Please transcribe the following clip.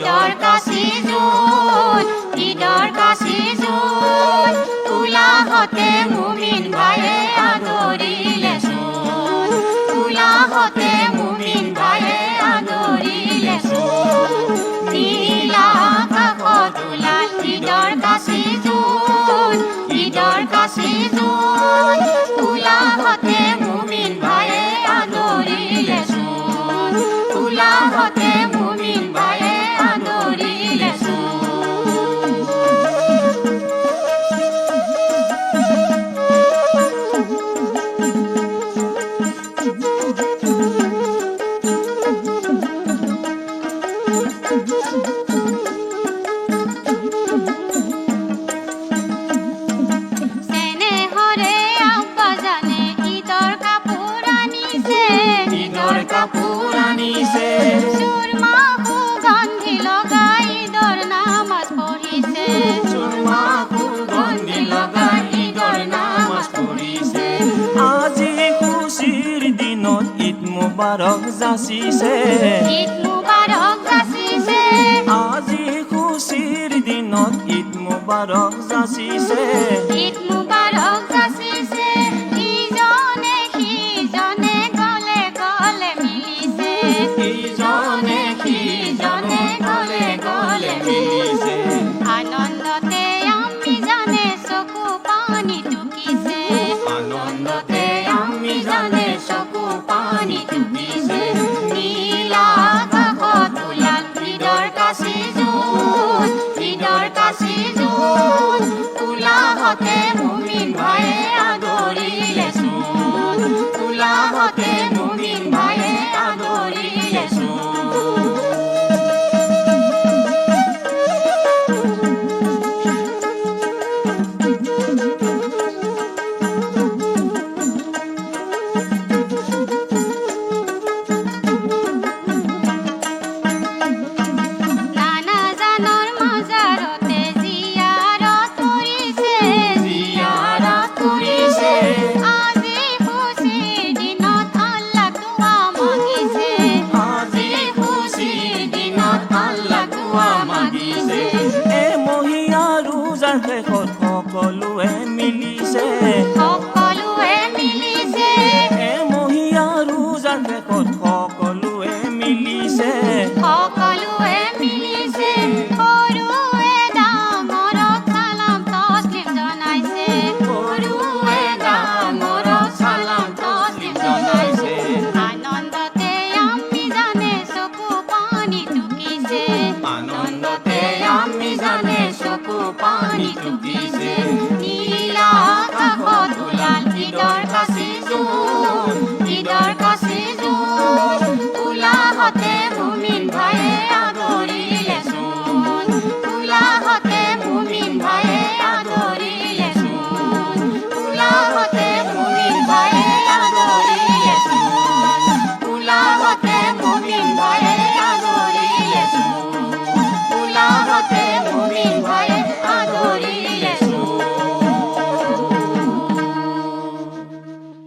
ঈদৰ কাশী জোন ঈদৰ কাশী জোন উলাহতে মুমিন ভাইয়ে আদৰিলে চোন উলাহতে মুমিন ভাইয়ে আদৰিলে চোন নীলা আকাশত ওলাল ঈদৰ কাশী জোন ঈদৰ কাশী জোন উলাহতে মুমিন ভাইয়ে আদৰিলে চোন উলাহতে মুমিন ভাইয়ে আদৰিলে চোন কাপোৰ আনিছে সুৰমা সুগন্ধি লগাই ঈদৰ নামাজ পঢ়িছে সুৰমা সুগন্ধি লগাই ঈদৰ নামাজ পঢ়িছে আজি খুশীৰ দিনত ঈদ মুবাৰক যাচিছে ঈদ মুবাৰক যাচিছে আজি খুশীৰ দিনত ঈদ মুবাৰক যাচিছে ঈদ মুবাৰক যাচিছে ইজনে সিজনে গলে গলে মিলিছে ইজনে সিজনে গলে গলে মিলিছে আনন্দতে আমি জানে চকু পানী টুকিছে আনন্দতে আমি জানে চকু পানী টুকিছে নীলা আকাশত ওলাল ঈদৰ কাশী জোন ঈদৰ কাশী জোন উলাহতে মুমিন ভাইয়ে আদৰিলে চোন উলাহতে মুমিন ভাইয়ে আদৰিলে চোন নানা জানৰ মাজাৰতে জিয়াৰত কৰিছে জিয়াৰত কৰিছে আজি খুশীৰ দিনত আল্লাহ দুৱা মাগিছে আজি খুশীৰ দিনত আল্লাহ দুৱা মাগিছে এ মহিয়া ৰোজাৰ শেষত সকলোৱে মিলিছে সকলোৱে